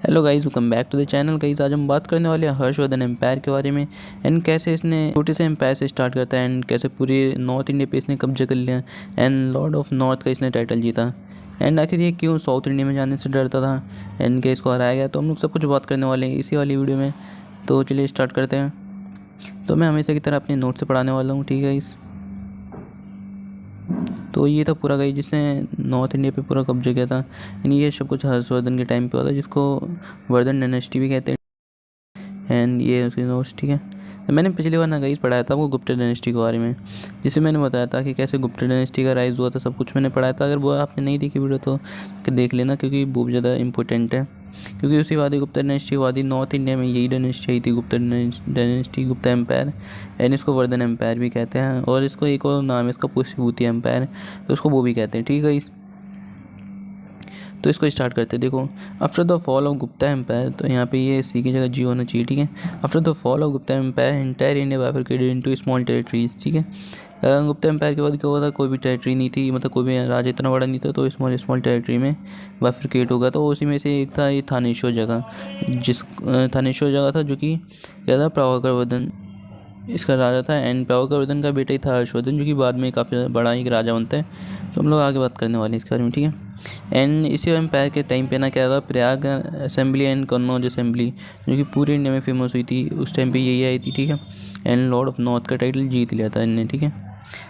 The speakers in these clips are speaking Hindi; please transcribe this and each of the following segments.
Hello guys, welcome back to the channel. Guys आज हम बात करने वाले हैं हर्षवर्धन एम्पायर के बारे में एंड कैसे इसने छोटे से एम्पायर से स्टार्ट करता है एंड कैसे पूरे नॉर्थ इंडिया पे इसने कब्जा कर लिया एंड लॉर्ड ऑफ नॉर्थ का इसने टाइटल जीता एंड आखिर ये क्यों साउथ इंडिया में जाने से डरता था एंड क्या इसको हराया गया। तो हम लोग सब कुछ बात करने वाले हैं इसी वाली वीडियो में। तो चलिए स्टार्ट करते हैं। तो मैं हमेशा की तरह अपने नोट से पढ़ाने वाला हूँ, ठीक है गाइस। तो ये था पूरा गाइस जिसने नॉर्थ इंडिया पे पूरा कब्जा किया था एंड ये सब कुछ हर्षवर्धन के टाइम पे हुआ था, जिसको वर्धन डायनेस्टी भी कहते हैं। एंड ये उसकी नोट्स, ठीक है। मैंने पिछली बार ना गाइस पढ़ाया था आपको गुप्ता डायनेस्टी के बारे में, जिसे मैंने बताया था कि कैसे गुप्ता डायनेस्टी का राइज हुआ था, सब कुछ मैंने पढ़ाया था। अगर वो आपने नहीं देखी वीडियो तो देख लेना, क्योंकि बहुत ज़्यादा इंपॉर्टेंट है। क्योंकि उसी वादी गुप्ता डायनेस्टी वादी नॉर्थ इंडिया में यही डायनेस्टी आई थी, Gupta dynasty, Gupta empire and इसको वर्धन एम्पायर भी कहते हैं। और इसको एक और नाम है इसका पुष्यभूति एम्पायर, तो उसको वो भी कहते हैं, ठीक है गाइस। तो इसको स्टार्ट करते हैं। देखो, after the fall of Gupta empire, तो यहाँ पे ये सी की जगह जी होना चाहिए, ठीक है। After the fall of Gupta empire entire India bifurcated into small territories, ठीक है। गुप्ता एम्पायर के बाद क्या हुआ था, कोई भी टेरिटरी नहीं थी, मतलब कोई भी राज्य इतना बड़ा नहीं था, तो स्मॉल स्मॉल टेरिटरी में बाइफरकेट होगा। तो उसी में से एक था ये थानेश्वर जगह, थानेश्वर जगह था जो कि क्या था, प्रभाकर वर्धन इसका राजा था एंड प्रभाकर वर्धन का बेटा ही था हर्षवर्धन, जो कि बाद में काफ़ी बड़ा एक राजा बनता है। तो हम लोग आगे बात करने वाले हैं इसके बारे में, ठीक है। एंड इसी एम्पायर के टाइम पे ना क्या था, Prayag assembly and Kannauj assembly, जो कि पूरे इंडिया में फेमस हुई थी उस टाइम पे, यही आई थी, ठीक है। एंड लॉर्ड ऑफ नॉर्थ का टाइटल जीत लिया था इनने, ठीक है।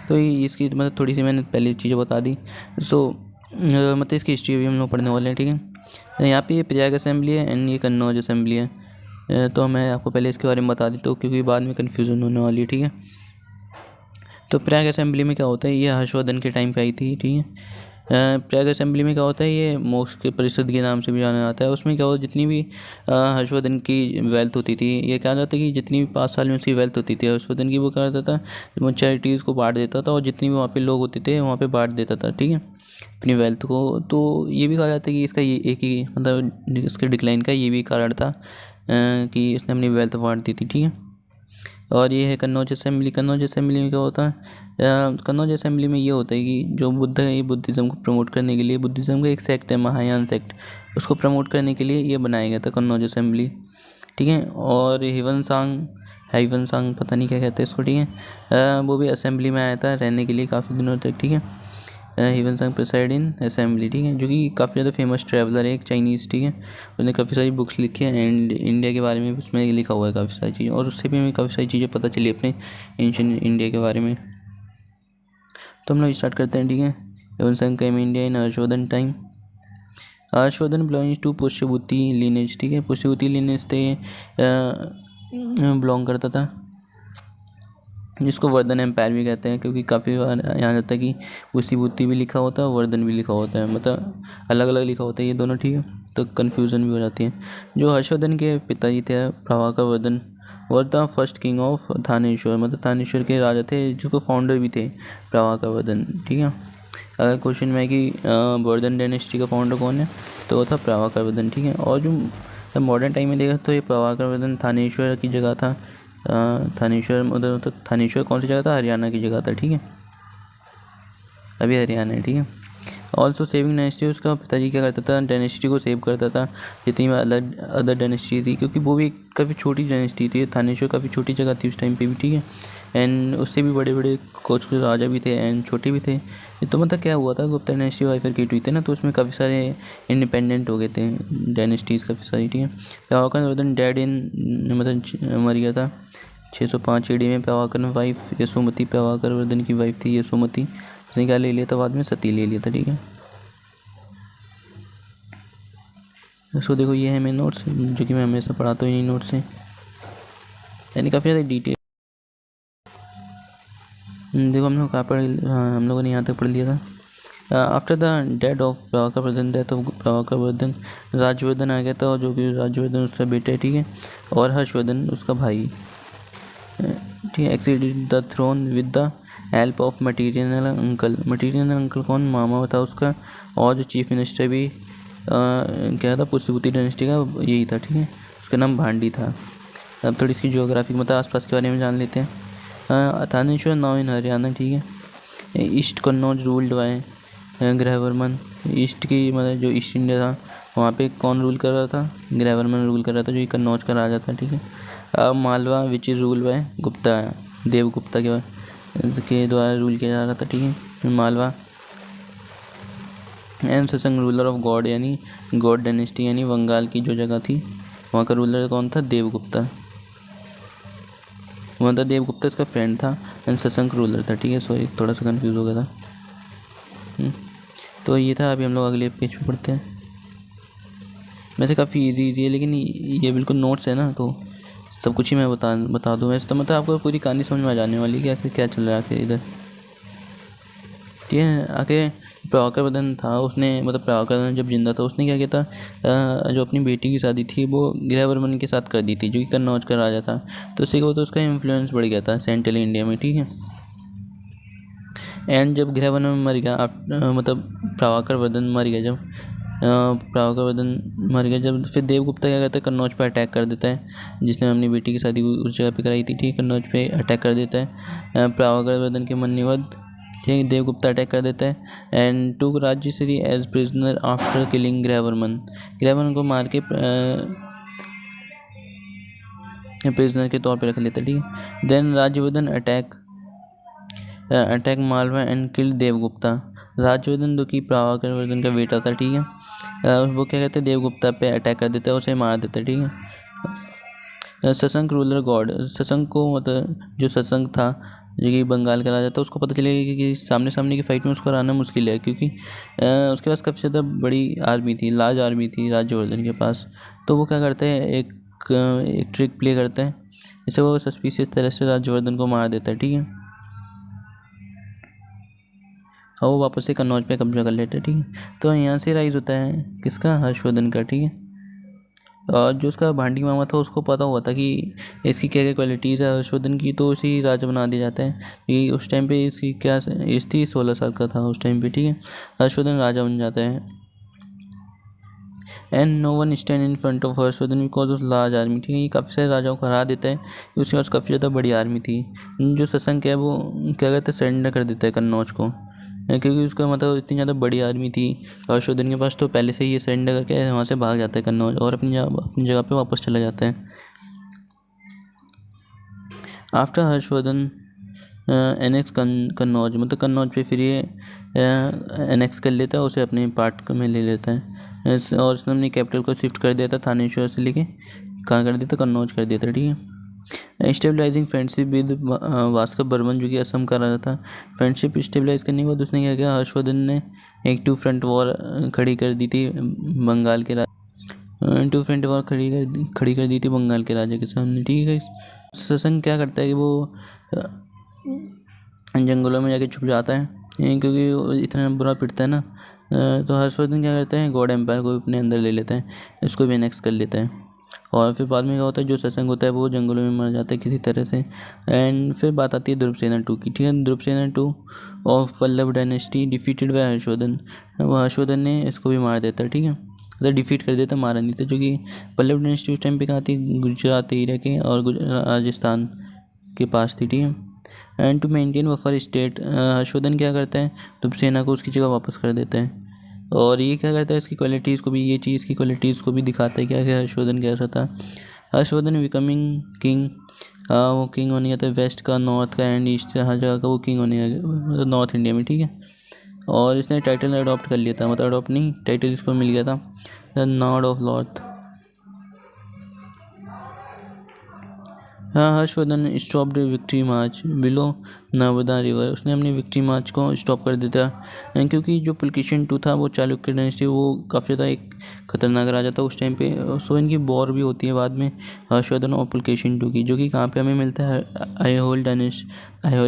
तो इसकी मतलब थोड़ी सी मैंने पहले चीज़ें बता दी। सो मतलब इसकी हिस्ट्री भी हम लोग पढ़ने वाले हैं, ठीक है। यहाँ पे ये प्रयाग असेंबली है एंड ये कन्नौज असेंबली है। तो मैं आपको पहले इसके बारे में बता देता हूँ, क्योंकि बाद में कन्फ्यूज़न होने वाली है, ठीक है। तो प्रयाग असेंबली में क्या होता है, ये हर्षवर्धन के टाइम पे आई थी, ठीक है। प्रयाग असेंबली में क्या होता है, ये मोक्ष के परिषद के नाम से भी जाना जाता है। उसमें क्या होता है, जितनी भी हर्षवर्धन की वेल्थ होती थी, ये क्या जाता है कि जितनी भी 5 साल में उसकी वेल्थ होती थी हर्षवर्धन की, वो क्या करता था, वो चैरिटीज़ को बांट देता था, और जितनी भी वहाँ पे लोग होते थे वहाँ पे बांट देता था, ठीक है, अपनी वेल्थ को। तो ये भी कहा जाता है कि इसका ये एक ही मतलब इसके डिक्लाइन का ये भी कारण था कि इसने अपनी वेल्थ बांट दी थी, ठीक है। और ये है कन्नौज असेंबली। कन्नौज असेंबली में क्या होता है, कन्नौज असेंबली में ये होता है कि जो बुद्ध है, ये बुद्धिज़्म को प्रमोट करने के लिए, बुद्धिज़्म का एक सेक्ट है महायान सेक्ट, उसको प्रमोट करने के लिए ये बनाया गया था कन्नौज असेंबली, ठीक है। और हैवन सांग पता नहीं क्या कहते हैं इसको, ठीक है। वो भी असेंबली में आया था रहने के लिए काफ़ी दिनों तक, ठीक है। ह्यून सांग प्रेसाइड इन असेंबली, ठीक है, जो कि काफ़ी ज़्यादा फेमस ट्रैवलर है, एक चाइनीज़, ठीक है। उसने काफ़ी सारी बुक्स लिखी हैं एंड इंडिया के बारे में उसमें लिखा हुआ है काफ़ी सारी चीज़ें, और उससे भी हमें काफ़ी सारी चीज़ें पता चली अपने एंशिएंट इंडिया के बारे में। तो हम लोग स्टार्ट करते हैं, ठीक है। Hiuen Tsang came India in Harshavardhan time. Harshavardhan belongs to Pushyabhuti lineage, ठीक है, पुष्यभूति लीनेज से बिलोंग करता था, जिसको वर्धन एम्पायर भी कहते हैं, क्योंकि काफ़ी बार यहाँ जाता है कि पुष्यभूति भी लिखा होता है और वर्धन भी लिखा होता है, मतलब अलग अलग लिखा होता है ये दोनों, ठीक है। तो कन्फ्यूज़न भी हो जाती है। जो हर्षवर्धन के पिताजी थे Prabhakar Vardhan, were the first king of Thaneshwar, मतलब थानेश्वर के राजा थे, जिसको फाउंडर भी थे प्रभाकर वर्धन, ठीक है। अगर क्वेश्चन में है कि वर्धन डायनेस्टी का फाउंडर कौन है, तो वो था प्रभाकर वर्धन, ठीक है। और जो मॉडर्न टाइम में देखा तो ये प्रभाकर वर्धन थानेश्वर की जगह था। थानेश्वर मतलब थानेश्वर कौन सी जगह था, हरियाणा की जगह था, ठीक है, अभी हरियाणा है, ठीक है। ऑल्सो सेविंग डायनेस्टी, उसका पिताजी क्या करता था, डायनेस्टी को सेव करता था, जितनी भी अदर डायनेस्टी थी, क्योंकि वो भी काफ़ी छोटी डायनेस्टी थी। थानेश्वर काफ़ी छोटी जगह थी उस टाइम पे भी, ठीक है। एंड उससे भी बड़े बड़े कुछ राजा भी थे एंड छोटे भी थे। तो मतलब क्या हुआ था, गुप्ता डायनेस्टी बाइफरकेट हुई थी ना, तो उसमें काफ़ी सारे इंडिपेंडेंट हो गए थे डायनेस्टीज़ काफ़ी सारी, ठीक है। प्रभाकर वर्धन डैड इन मतलब मर गया था 605 ईडी में। प्रभाकर में वाइफ यशोमती, प्रभाकर वर्धन की वाइफ थी यशोमती, उसने क्या ले लिया था बाद में, सती ले लिया था, ठीक है। सो देखो, ये है मेरे नोट्स, जो कि मैं हमेशा पढ़ाता हूँ इन्हीं नोट्स से, यानी काफ़ी ज़्यादा डिटेल। देखो हम लोग कहाँ पढ़, हाँ हम लोगों ने यहाँ तक पढ़ लिया था। After the death of Prabhakar Vardhan, death of Prabhakar Vardhan, Rajyavardhan आ गया था, और जो कि राजवर्धन उसका बेटा है, ठीक है, और हर्षवर्धन उसका भाई, ठीक है। Acceded the throne with the help of material uncle. Material uncle कौन, मामा था उसका, और जो चीफ मिनिस्टर भी क्या था, पुष्यभूति डायनेस्टी का यही था, ठीक है, उसका नाम भांडी था। अब थोड़ी इसकी ज्योग्राफिक मतलब आसपास के बारे में जान लेते हैं। थानेश्वर नाउ इन हरियाणा, ठीक है। East Kannauj ruled by Grahavarman. East की मतलब जो ईस्ट इंडिया था वहाँ पे कौन रूल कर रहा था? ग्रहवर्मन रूल कर रहा था, जो कि कन्नौज का राजा था, ठीक है। अब Malwa which is rule by Gupta, Devagupta के द्वारा रूल किया जा रहा था, ठीक है, Malwa. And Satsang ruler of Gaud यानी गॉड डायनेस्टी यानी बंगाल की जो जगह थी वहाँ का रूलर कौन था? देवगुप्ता। वहाँ था देवगुप्ता, इसका फ्रेंड था, एंड सत्संग रूलर था, ठीक है। सो एक थोड़ा सा कंफ्यूज हो गया था। तो ये था। अभी हम लोग अगले पेज पे पढ़ते हैं। वैसे काफ़ी इजी है, लेकिन ये बिल्कुल नोट्स है ना, तो सब कुछ ही मैं बता दूँ। वैसे तो मतलब आपको पूरी कहानी समझ में आ जाने वाली है कि आखिर क्या चल रहा है आखिर इधर, ठीक है। आगे प्रभाकर वर्धन था, उसने मतलब प्रभाकर वर्धन जब जिंदा था उसने क्या किया था, जो अपनी बेटी की शादी थी वो ग्रहवर्मन के साथ कर दी थी, जो कि कन्नौज का राजा था। तो उससे क्या होता है, उसका इन्फ्लुएंस बढ़ गया था सेंट्रल इंडिया में, ठीक है। एंड जब ग्रहवर्मन मर गया, मतलब प्रभाकर वर्धन मर गया, जब प्रभाकर वर्धन मर गया जब, फिर देवगुप्ता क्या करता है, कन्नौज पर अटैक कर देता है, जिसने अपनी बेटी की शादी उस जगह पे कराई थी, ठीक है। कन्नौज पे अटैक कर देता है प्रभाकर वर्धन के मरने के बाद, ठीक है। देवगुप्ता अटैक कर देता है and took Rajshri as prisoner after killing Grahavarman. Grahavarman को मार के प्रिजनर के तौर पे रख लेता है, ठीक है। Then Rajyavardhan attack Malwa and kill Devagupta. Rajyavardhan जो कि प्रभाकर वर्धन का बेटा था, ठीक है, वो क्या कहते हैं, देवगुप्ता पे अटैक कर देता है, उसे मार देता है, ठीक है। सत्संग रूलर गॉड, सत्संग को मतलब जो सत्संग था जो कि बंगाल का राजा था, उसको पता चलेगा कि सामने सामने की फाइट में उसको हराना मुश्किल है, क्योंकि उसके पास काफ़ी ज़्यादा बड़ी आर्मी थी, लार्ज आर्मी थी राज्यवर्धन के पास। तो वो क्या करते हैं, एक ट्रिक प्ले करते हैं, जिससे वो सस्पिशियस तरह से राज्यवर्धन को मार देता है, ठीक है। और वो वापस से कन्नौज पे कब्जा कर लेते हैं, ठीक है। तो यहाँ से राइज होता है किसका? हर्षवर्धन का, ठीक है। और जो उसका भांडी मामा था उसको पता हुआ था कि इसकी क्या क्या क्वालिटीज़ है हर्षवर्धन की, तो उसी राजा बना दिया जाता है। कि उस टाइम पे इसकी क्या एज थी, 16 साल का था उस टाइम पे, ठीक है। हर्षवर्धन राजा बन जाता है and no one stand in front of Harshvardhan because of large army, ठीक है। ये काफ़ी सारे राजाओं को हरा देता है, उसके पास काफ़ी ज़्यादा बड़ी आर्मी थी। जो सत्संग है वो क्या कहते हैं, सरेंडर कर देता है कन्नौज को, क्योंकि उसका मतलब इतनी ज़्यादा बड़ी आर्मी थी हर्षवर्धन के पास। तो पहले से ही ये सरेंडर करके वहाँ से भाग जाता है कन्नौज और अपनी जगह पे वापस चला जाता है। आफ्टर हर्षवर्धन एनेक्स कन्नौज, मतलब कन्नौज पे फिर ये एनेक्स कर लेता है, उसे अपने पार्ट में ले लेता है। और उसने अपनी कैपिटल को शिफ्ट कर दिया था, थानेश्वर से लेके कहाँ कर दिया था, कन्नौज कर दिया था, ठीक है। Stabilizing friendship with Bhaskar Barman, जो कि असम का राजा था। फ्रेंडशिप स्टेबलाइज करने के बाद उसने क्या किया, हर्षवर्धन ने एक टू फ्रंट वॉर खड़ी कर दी थी बंगाल के टू फ्रंट वॉर खड़ी कर दी थी बंगाल के राजा के सामने, ठीक है। सत्संग क्या करता है कि वो जंगलों में जाके छुप जाता है, क्योंकि वो इतना बुरा पिटता है ना। तो हर्षवर्धन क्या करता है, गॉड एम्पायर को अपने अंदर ले लेता है, इसको भी एनेक्स कर लेता है। और फिर बाद में क्या होता है, जो सत्संग होता है वो जंगलों में मर जाता है किसी तरह से। एंड फिर बात आती है ध्रुवसेना 2 की, ठीक है। Dhruvasena 2 of Pallava dynasty defeated by Harshvardhan. वो हर्षवर्धन ने इसको भी मार देता है, ठीक है, मतलब डिफीट कर देता, मारा नहीं था। जो कि पल्लव डायनेस्टी उस टाइम पे कहाँ थी, गुजरात एरिया के और राजस्थान के पास थी, ठीक है। And to maintain buffer state, Harshvardhan क्या करता है, ध्रुवसेना को उसकी जगह वापस कर देता है। और ये क्या करता है, इसकी क्वालिटीज़ को भी, ये चीज़ की क्वालिटीज़ को भी दिखाता है क्या हर्षवर्धन कैसा था। हर्षवर्धन बिकमिंग किंग, वो किंग होने गया था वेस्ट का, नॉर्थ का एंड ईस्ट हर जगह का वो किंग होने गया, मतलब नॉर्थ इंडिया में, ठीक है। और इसने टाइटल अडॉप्ट कर लिया था, मतलब अडॉप्ट नहीं, टाइटल इसको मिल गया था, द नॉर्ड ऑफ नॉर्थ। हाँ, हर्षवर्धन स्टॉप्ड विक्ट्री मार्च बिलो नर्मदा रिवर, उसने अपनी विक्ट्री मार्च को स्टॉप कर दिया था, क्योंकि जो पुलकेशिन 2 था वो चालुक्य डायनेस्टी, वो काफ़ी ज़्यादा एक खतरनाक राजा था उस टाइम पे। सो इनकी वॉर भी होती है बाद में हर्षवर्धन और पुलकेशिन 2 की, जो कि कहाँ पे हमें मिलता है, आईहोल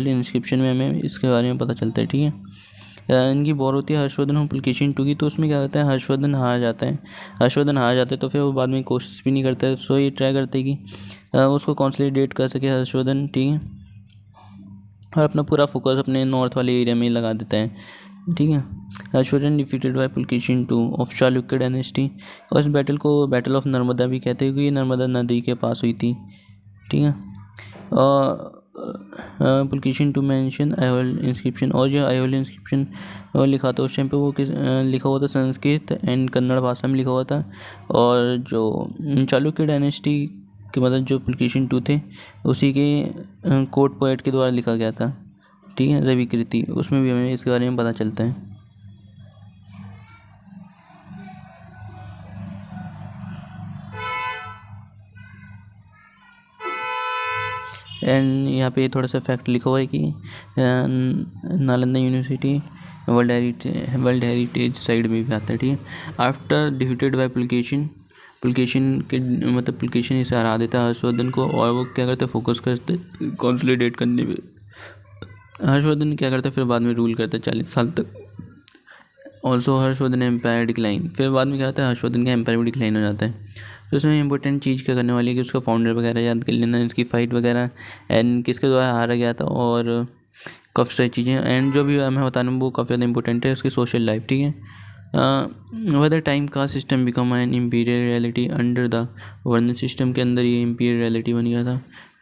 इंस्क्रिप्शन में हमें इसके बारे में पता चलता है, ठीक है। इनकी वॉर होती है हर्षवर्धन और पुलकेशिन 2 की। तो उसमें क्या होता है, हर्षवर्धन हार जाता है, तो फिर वो बाद में कोशिश भी नहीं करता है। सो ये ट्राई करते हैं कि उसको कॉन्सोलिडेट कर सके हर्षवर्धन, ठीक है, और अपना पूरा फोकस अपने नॉर्थ वाले एरिया में ही लगा देता है, ठीक है। Harshvardhan defeated by Pulakeshin 2 of Chalukya dynasty, और इस बैटल को बैटल ऑफ नर्मदा भी कहते हैं, क्योंकि ये नर्मदा नदी के पास हुई थी, ठीक है। Pulakeshin two mention Aihole inscription, और जो आयोल इंस्क्रिप्शन लिखा था उस टाइम पे वो लिखा हुआ था संस्कृत एंड कन्नड़ भाषा में लिखा हुआ था। और जो चालुक्य डायनेस्टी के मतलब जो पुलकेशिन टू थे उसी के कोर्ट पोएट के द्वारा लिखा गया था, ठीक है, रवि कृति, उसमें भी हमें इसके बारे में पता चलता है। एंड यहाँ पे थोड़ा सा फैक्ट लिखा हुआ है कि Nalanda university world heritage side में भी आता है, ठीक है। आफ्टर डिफीटेड बाय पुलकेशिन के मतलब पुलकेशिन इसे हरा देता है हर्षवर्धन को, और वो क्या करते फोकस करते कंसोलिडेट करने में। हर्षवर्धन क्या करता है फिर बाद में रूल करता है 40 साल तक। ऑल्सो हर्षवर्धन एम्पायर डिक्लाइन, फिर बाद में क्या होता है हर्षवर्धन का एम्पायर भी डिक्लाइन हो जाता है। तो उसमें इंपॉर्टेंट चीज़ क्या करने वाली है कि उसका फाउंडर वगैरह याद कर लेना, इसकी फाइट वगैरह एंड किसके द्वारा हारा गया था और काफ़ी सारी चीज़ें, एंड जो भी मैं बता रहा हूँ वो काफ़ी ज़्यादा इंपॉर्टेंट है उसकी सोशल लाइफ, ठीक है। वेदर टाइम का system become an imperial reality under the वर्णन सिस्टम के अंदर ये इम्पीरियल रियलिटी बन गया था।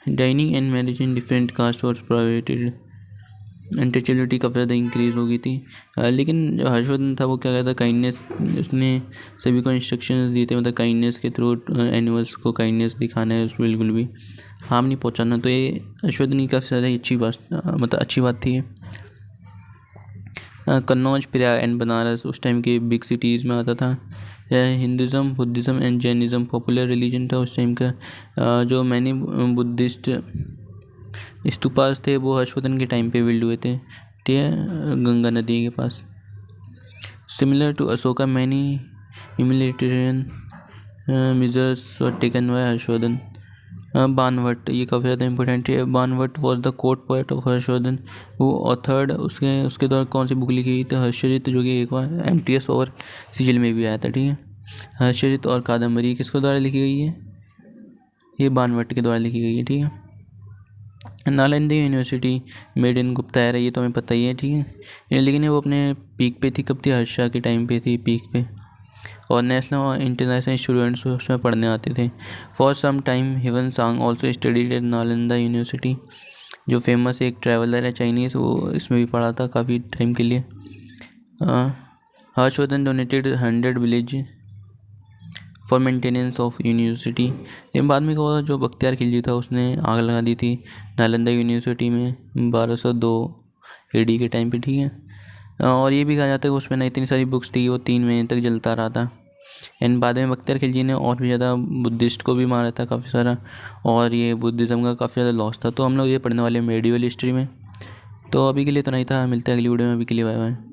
Dining and marriage in different caste was prohibited, untouchability काफ़ी ज़्यादा इंक्रीज़ हो गई थी। लेकिन जो हर्षवर्धन था वो क्या कहता काइंडनेस, उसने सभी को इंस्ट्रक्शंस दिए थे मतलब काइंडनेस के थ्रू एनिमल्स को काइंडनेस दिखाना है, उसमें बिल्कुल भी हार्म नहीं पहुंचाना। तो ये हर्षवर्धन की काफ़ी ज़्यादा अच्छी बात मतलब अच्छी बात थी। कन्नौज, प्रयाग एंड बनारस उस टाइम के बिग सिटीज़ में आता था। Hinduism, Buddhism and Jainism popular religion था उस टाइम का। जो मैनी बुद्धिस्ट स्तूपास थे वो हर्षवर्धन के टाइम पे बिल्ड हुए थे, ठीक है, गंगा नदी के पास। Similar to Ashoka many humanitarian measures were taken by Harshavardhan. Banabhatta, ये काफ़ी ज़्यादा इंपॉर्टेंट है। Banabhatta was the court poet of Harshavardhan वो ऑथर्ड, उसके द्वारा कौन सी बुक लिखी गई थी हर्षचरित, जो कि एक बार MTS और सिजिल में भी आया था, ठीक है। हर्षचरित और कादम्बरी किसके द्वारा लिखी गई है, ये बानवट के द्वारा लिखी गई है, ठीक है। Nalanda university made in Gupta era, ये तो हमें पता ही है, ठीक है। लेकिन वो अपने पीक पे थी, कब थी, हर्षा के टाइम पे थी पीक पे, और नेशनल और इंटरनेशनल स्टूडेंट्स उसमें पढ़ने आते थे। फॉर सम टाइम हिवन सांग also studied at Nalanda university, जो फेमस एक ट्रैवलर है चाइनीज़, वो इसमें भी पढ़ा था काफ़ी टाइम के लिए। Harshvardhan donated 100 village for maintenance of university. लेकिन बाद में क्या हुआ, जो बख्तियार खिलजी था उसने आग लगा दी थी नालंदा यूनिवर्सिटी में 1202 AD के टाइम पे, ठीक है। और ये भी कहा जाता है कि उसमें ना इतनी सारी बुक्स थी वो 3 महीने तक जलता रहा था। एंड बाद में बख्तियार खिलजी ने और भी ज़्यादा बुद्धिस्ट को भी मारा था काफ़ी सारा, और ये बुद्धिज़्म का काफ़ी ज़्यादा लॉस था। तो हम लोग ये पढ़ने वाले मेडिवल हिस्ट्री में। तो अभी के लिए तो नहीं था, मिलते हैं अगली वीडियो में, अभी के लिए बाय बाय।